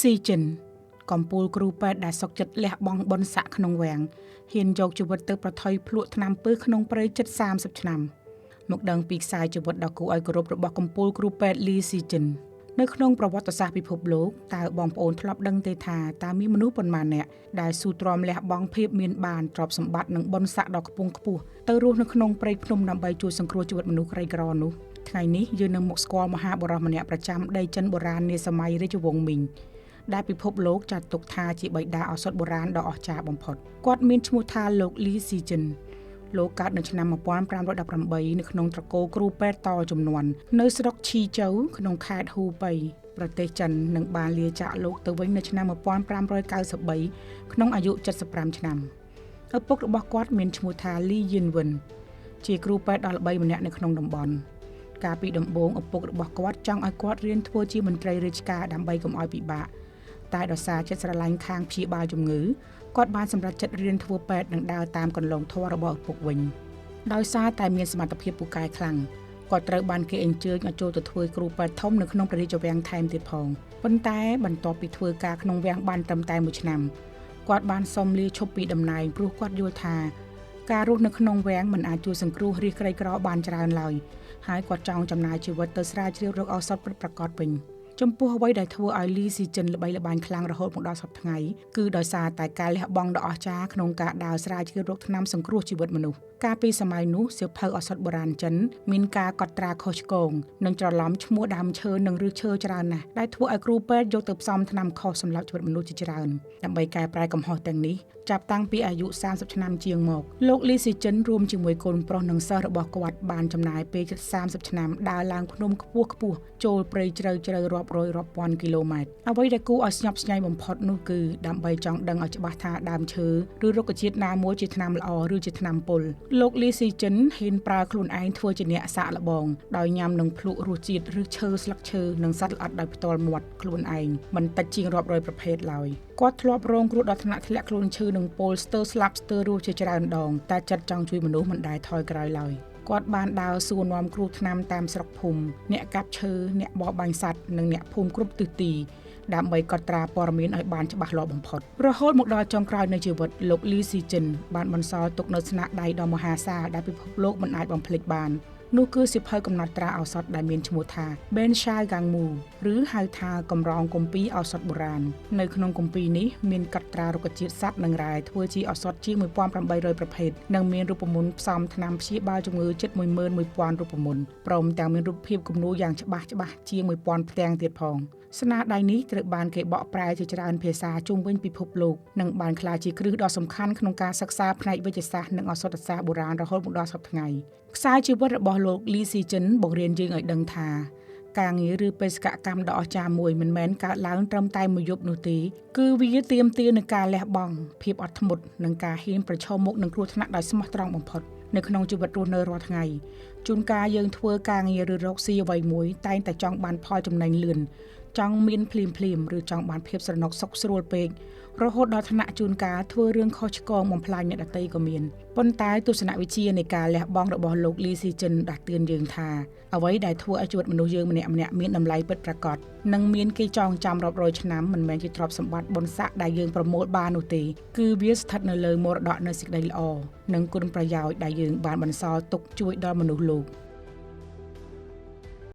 ស៊ីចិនកំពូលគ្រូពេទ្យដែលសុកចិត្តលះបង់បុណ្យស័ក្តិក្នុងវាំងហ៊ានយកជីវិតទៅប្រថុយភ្លក់ថ្នាំពើក្នុងព្រៃជិត30ឆ្នាំមកដឹងពីខ្សែជីវិតដ៏គួរឲ្យគោរពរបស់កំពូលគ្រូពេទ្យលីស៊ីចិននៅក្នុងប្រវត្តិសាស្ត្រពិភពលោកតើបងប្អូនធ្លាប់ដឹងទេថាតើមានមនុស្សប៉ុន្មានអ្នកដែលស៊ូទ្រាំលះបង់ភាពមានបានទ្រព្យសម្បត្តិនិងបុណ្យស័ក្តិដ៏ខ្ពង់ខ្ពស់ទៅរស់នៅក្នុងព្រៃភ្នំដើម្បីជួយសង្គ្រោះជីវិតមនុស្សក្រីក្រនោះថ្ងៃនេះយើងនឹងមកស្គាល់មហាបុរសម្នាក់ប្រចាំដីចិនបុរាណនាសម័យរាជវង្សមីងដែលពិភពលោកចាត់ទុកថាជាបិតាឱសថបុរាណដ៏អស្ចារ្យបំផុតគាត់មានឈ្មោះថាលោកលីស៊ីចិនលោកកើតនៅឆ្នាំ1518នៅក្នុងត្រកូលគ្រូពេទ្យតជំនាន់នៅស្រុកឈីជូវក្នុងខេត្តហ៊ូប៉ៃប្រទេសចិននិងបានលាចាកលោកទៅវិញនៅឆ្នាំ1593ក្នុងអាយុ75ឆ្នាំឪពុករបស់គាត់មានឈ្មោះថាលីយិនវិនជាគ្រូពេទ្យដ៏ល្បីម្នាក់នៅក្នុងតំបន់កាលពីដំបូងឪពុករបស់គាត់ចង់ឲ្យគាត់រៀនធ្វើជាមន្ត្រីរាជការដើម្បីកុំឲ្យពិបាកតែដោយសារចិត្តស្រឡាញ់ខាងព្យាបាលជំងឺគាត់បានសម្រេចចិត្តរៀនធ្វើពេទ្យនិងដើរតាមគន្លងធម៌របស់ឪពុកវិញដោយសារតែមានសមត្ថភាពពូកែខ្លាំងគាត់ត្រូវបានគេអញ្ជើញឲ្យចូលទៅធ្វើគ្រូពេទ្យធំនៅក្នុងព្រះរាជវាំងថែមទៀតផងប៉ុន្តែបន្ទាប់ពីធ្វើការក្នុងវាំងបានត្រឹមតែ1ឆ្នាំគាត់បានសុំលាឈប់ពីតំណែងព្រោះគាត់យល់ថាការរស់នៅក្នុងវាំងមិនអាចជួយសង្គ្រោះរាស្ត្រក្រីក្របានច្រើនឡើយហើយគាត់ចង់ចំណាយជីវិតទៅស្រាវជ្រាវរកឱសថពិតប្រាកដវិញចំពោះអ្វីដែលធ្វើឲ្យលីស៊ីចិនល្បីល្បាញខ្លាំងរហូតមកដល់សប្តាហ៍ថ្ងៃគឺដោយសារតែការលះបង់ដ៏អស្ចារ្យក្នុងការដើរស្រាវជ្រាវរកថ្នាំសង្គ្រោះជីវិតមនុស្សកាលពីសម័យនោះសៀវភៅឱសថបុរាណចិនមានការកត់ត្រាខុសឆ្គងនិងច្រឡំឈ្មោះដើមឈើនិងឫសឈើច្រើនណាស់ដែលធ្វើឲ្យគ្រូពេទ្យយកទៅផ្សំថ្នាំខុសសម្រាប់ជីវិតមនុស្សជាច្រើនដើម្បីកែប្រែកំហុសទាំងនេះចាប់តាំងពីអាយុ30ឆ្នាំជាងមកលោកលីស៊ីចិនរួមជាមួយកូនប្រុសនិងសិស្សរបស់គាត់បានចំណាយពេលជិត30ឆ្នាំដើរឡើងភ្នំខ្ពស់ៗចូលព្រៃជ្រៅរាប់រយរាប់ពាន់គីឡូម៉ែត្រអ្វីដែលគួរឲ្យស្ញប់ស្ញែងបំផុតនោះគឺដើម្បីចង់ដឹងឲ្យច្បាស់ថាដើមឈើឬរុក្ខជាតិណាមួយជាថ្នាំល្អឬជាថ្នាំពុលលោកលីស៊ីចិនហ៊ានប្រើខ្លួនឯងធ្វើជាអ្នកសាកល្បងដោយញ៉ាំនឹងភ្លក់រសជាតិឬឈើស្លឹកឈើនិងសត្វល្អិតដោយផ្ទាល់មាត់ខ្លួនឯងមិនតិចជាងរាប់រយប្រភេទឡើយគាត់ធ្លាប់រងគ្រោះដល់ថ្នាក់ធ្លាក់ខ្លួនឈឺនឹងពុលស្ទើរស្លាប់ស្ទើររស់ជាច្រើនដងតែចិត្តចង់ជួយមនុស្សមិនដែលថយក្រោយឡើយគាត់បានដើរសួរនាំគ្រូថ្នាំតាមស្រុកភូមិអ្នកកាប់ឈើអ្នកបរបាញ់សត្វនិងអ្នកភូមិគ្រប់ទិសទីដើម្បីកត់ត្រាព័ត៌មានឲ្យបានច្បាស់លាស់បំផុតរហូតមកដល់ចុងក្រោយនៃជីវិតលោកលីស៊ីចិនបានបន្សល់ទុកនូវស្នាដៃដ៏មហាសាលដែលពិភពលោកមិនអាចបំភ្លេចបាននោះគឺសៀវភៅកំណត់ត្រាឱសថដែលមានឈ្មោះថា Ben Shai Gang Mu ឬហៅថាកម្រងគម្ពីរឱសថបុរាណនៅក្នុងគម្ពីរនេះមានកត់ត្រារុក្ខជាតិសត្វនិងរ៉ែធ្វើជាឱសថជាង1800ប្រភេទនិងមានរូបមន្តផ្សំថ្នាំព្យាបាលជំងឺជិត11000រូបមន្តព្រមទាំងមានរូបភាពគំនូរយ៉ាងច្បាស់ជាង1000ផ្ទាំងទៀតផងស្នាដៃនេះត្រូវបានគេបកប្រែជាច្រើនភាសាជុំវិញពិភពលោកនិងបានក្លាយជាគ្រឹះដ៏សំខាន់ក្នុងការសិក្សាផ្នែកវិទ្យាសាស្ត្រនិងឱសថសាស្ត្របុរាណរហូតមកដល់សព្វថ្ងៃខ្សែជីវិតរបស់លោកលីស៊ីចិនបង្រៀនយើងឲ្យដឹងថាការងារឬបេសកកម្មដ៏អស្ចារ្យមួយមិនមែនកើតឡើងត្រឹមតែមួយយប់នោះទេគឺវាទាមទារនឹងការលះបង់ភាពអត់ធ្មត់និងការហ៊ានប្រឈមមុខនឹងគ្រោះថ្នាក់ដោយស្មោះត្រង់បំផុតនៅក្នុងជីវិតរស់នៅរាល់ថ្ងៃជួនកាលយើងធ្វើការងារឬរកស៊ីអ្វីមួយតែងតែចង់បានផលចំណេញលឿនចង់មានភ្លាមឬចង់បានភាពស្រណុកសុខស្រួលពេករហូតដល់ថ្នាក់ជួនកាលធ្វើរឿងខុសឆ្គងបំផ្លាញអ្នកដទៃក៏មានប៉ុន្តែទស្សនវិជ្ជានៃការលះបង់របស់លោកលីស៊ីចិនដាស់តឿនយើងថាអ្វីដែលធ្វើឲ្យជីវិតមនុស្សយើងម្នាក់ៗមានតម្លៃពិតប្រាកដនិងមានគេចងចាំរាប់រយឆ្នាំមិនមែនជាទ្រព្យសម្បត្តិបុណ្យស័ក្តិដែលយើងប្រមូលបាននោះទេគឺវាស្ថិតនៅលើមរតកនៃសេចក្តីល្អនិងគុណប្រយោជន៍ដែលយើងបានបន្សល់ទុកជួយដល់មនុស្សលោក